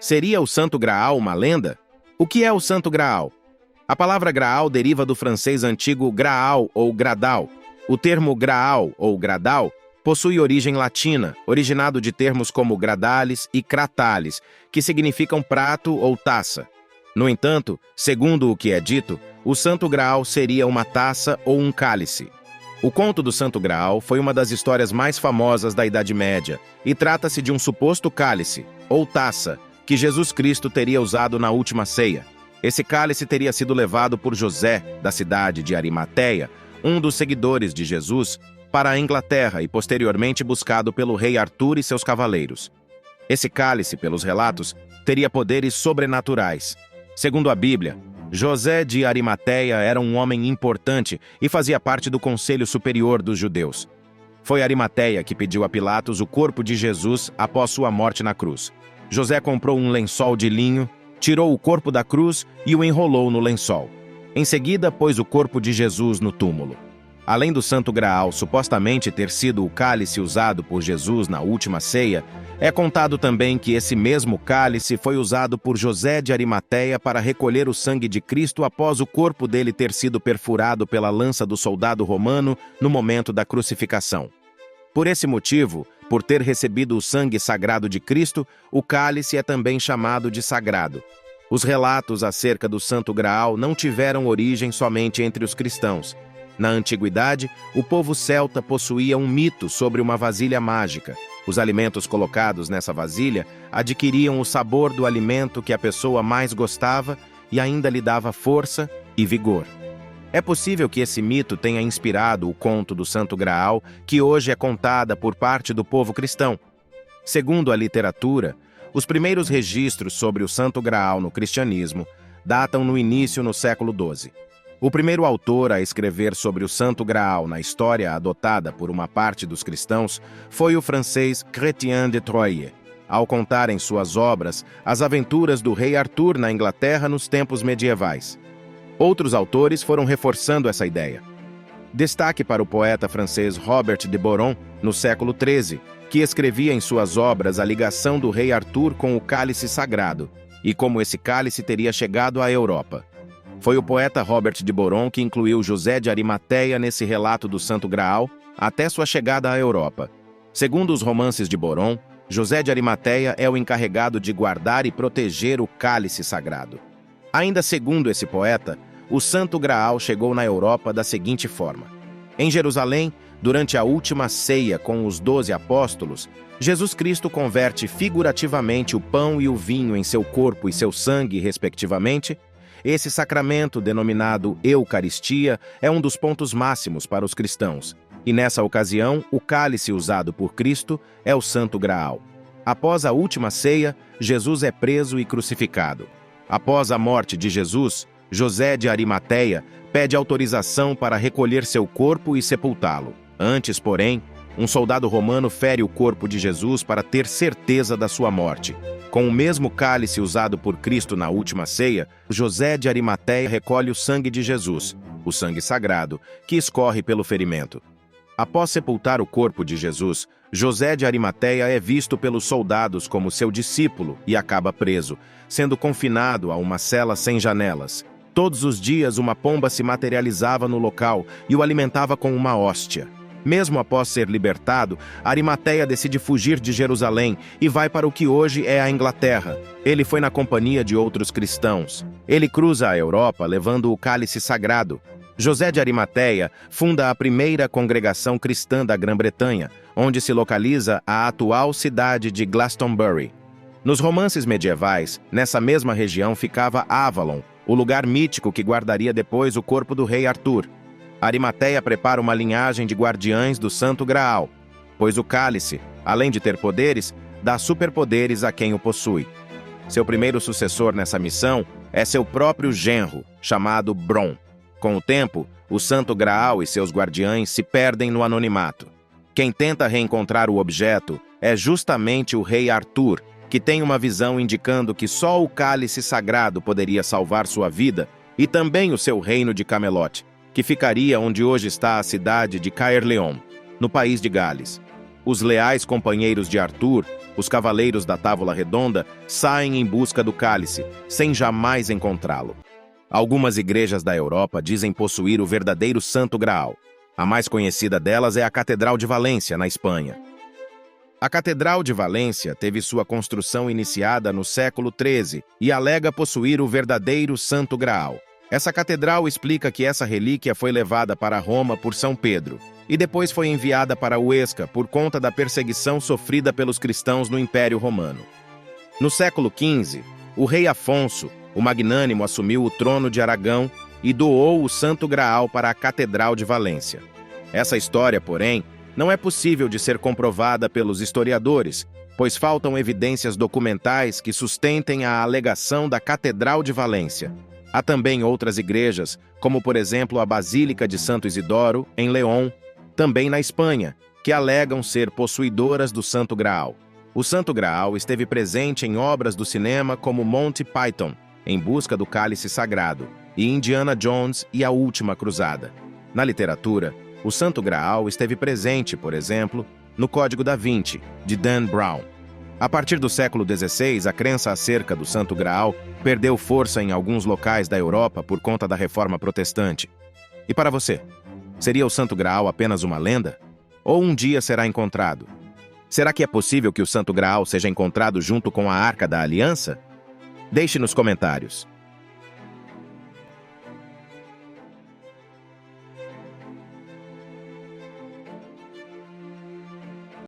Seria o Santo Graal uma lenda? O que é o Santo Graal? A palavra Graal deriva do francês antigo Graal ou Gradal. O termo Graal ou Gradal possui origem latina, originado de termos como gradalis e cratalis, que significam prato ou taça. No entanto, segundo o que é dito, o Santo Graal seria uma taça ou um cálice. O conto do Santo Graal foi uma das histórias mais famosas da Idade Média e trata-se de um suposto cálice, ou taça, que Jesus Cristo teria usado na última ceia. Esse cálice teria sido levado por José, da cidade de Arimateia, um dos seguidores de Jesus, para a Inglaterra e posteriormente buscado pelo rei Arthur e seus cavaleiros. Esse cálice, pelos relatos, teria poderes sobrenaturais. Segundo a Bíblia, José de Arimateia era um homem importante e fazia parte do Conselho Superior dos Judeus. Foi Arimateia que pediu a Pilatos o corpo de Jesus após sua morte na cruz. José comprou um lençol de linho, tirou o corpo da cruz e o enrolou no lençol. Em seguida, pôs o corpo de Jesus no túmulo. Além do Santo Graal supostamente ter sido o cálice usado por Jesus na última ceia, é contado também que esse mesmo cálice foi usado por José de Arimateia para recolher o sangue de Cristo após o corpo dele ter sido perfurado pela lança do soldado romano no momento da crucificação. Por esse motivo, por ter recebido o sangue sagrado de Cristo, o cálice é também chamado de sagrado. Os relatos acerca do Santo Graal não tiveram origem somente entre os cristãos. Na antiguidade, o povo celta possuía um mito sobre uma vasilha mágica. Os alimentos colocados nessa vasilha adquiriam o sabor do alimento que a pessoa mais gostava e ainda lhe dava força e vigor. É possível que esse mito tenha inspirado o conto do Santo Graal, que hoje é contada por parte do povo cristão. Segundo a literatura, os primeiros registros sobre o Santo Graal no cristianismo datam no início no século XII. O primeiro autor a escrever sobre o Santo Graal na história adotada por uma parte dos cristãos foi o francês Chrétien de Troyes, ao contar em suas obras as aventuras do rei Arthur na Inglaterra nos tempos medievais. Outros autores foram reforçando essa ideia. Destaque para o poeta francês Robert de Boron, no século XIII, que escrevia em suas obras a ligação do rei Arthur com o cálice sagrado e como esse cálice teria chegado à Europa. Foi o poeta Robert de Boron que incluiu José de Arimateia nesse relato do Santo Graal até sua chegada à Europa. Segundo os romances de Boron, José de Arimateia é o encarregado de guardar e proteger o cálice sagrado. Ainda segundo esse poeta, o Santo Graal chegou na Europa da seguinte forma. Em Jerusalém, durante a última ceia com os 12 apóstolos, Jesus Cristo converte figurativamente o pão e o vinho em seu corpo e seu sangue, respectivamente. Esse sacramento, denominado Eucaristia, é um dos pontos máximos para os cristãos. E nessa ocasião, o cálice usado por Cristo é o Santo Graal. Após a última ceia, Jesus é preso e crucificado. Após a morte de Jesus, José de Arimateia pede autorização para recolher seu corpo e sepultá-lo. Antes, porém, um soldado romano fere o corpo de Jesus para ter certeza da sua morte. Com o mesmo cálice usado por Cristo na última ceia, José de Arimateia recolhe o sangue de Jesus, o sangue sagrado, que escorre pelo ferimento. Após sepultar o corpo de Jesus, José de Arimateia é visto pelos soldados como seu discípulo e acaba preso, sendo confinado a uma cela sem janelas. Todos os dias uma pomba se materializava no local e o alimentava com uma hóstia. Mesmo após ser libertado, Arimateia decide fugir de Jerusalém e vai para o que hoje é a Inglaterra. Ele foi na companhia de outros cristãos. Ele cruza a Europa levando o cálice sagrado. José de Arimateia funda a primeira congregação cristã da Grã-Bretanha, onde se localiza a atual cidade de Glastonbury. Nos romances medievais, nessa mesma região ficava Avalon, o lugar mítico que guardaria depois o corpo do rei Arthur. Arimateia prepara uma linhagem de guardiães do Santo Graal, pois o cálice, além de ter poderes, dá superpoderes a quem o possui. Seu primeiro sucessor nessa missão é seu próprio genro, chamado Bron. Com o tempo, o Santo Graal e seus guardiães se perdem no anonimato. Quem tenta reencontrar o objeto é justamente o rei Arthur, que tem uma visão indicando que só o cálice sagrado poderia salvar sua vida e também o seu reino de Camelot, que ficaria onde hoje está a cidade de Caerleon, no país de Gales. Os leais companheiros de Arthur, os cavaleiros da Távola Redonda, saem em busca do cálice, sem jamais encontrá-lo. Algumas igrejas da Europa dizem possuir o verdadeiro Santo Graal. A mais conhecida delas é a Catedral de Valência, na Espanha. A Catedral de Valência teve sua construção iniciada no século XIII e alega possuir o verdadeiro Santo Graal. Essa catedral explica que essa relíquia foi levada para Roma por São Pedro e depois foi enviada para Huesca por conta da perseguição sofrida pelos cristãos no Império Romano. No século XV, o rei Afonso, o Magnânimo, assumiu o trono de Aragão e doou o Santo Graal para a Catedral de Valência. Essa história, porém, não é possível de ser comprovada pelos historiadores, pois faltam evidências documentais que sustentem a alegação da Catedral de Valência. Há também outras igrejas, como por exemplo a Basílica de Santo Isidoro, em León, também na Espanha, que alegam ser possuidoras do Santo Graal. O Santo Graal esteve presente em obras do cinema como Monty Python, Em Busca do Cálice Sagrado, e Indiana Jones e a Última Cruzada. Na literatura, o Santo Graal esteve presente, por exemplo, no Código da Vinci, de Dan Brown. A partir do século XVI, a crença acerca do Santo Graal perdeu força em alguns locais da Europa por conta da Reforma Protestante. E para você, seria o Santo Graal apenas uma lenda? Ou um dia será encontrado? Será que é possível que o Santo Graal seja encontrado junto com a Arca da Aliança? Deixe nos comentários.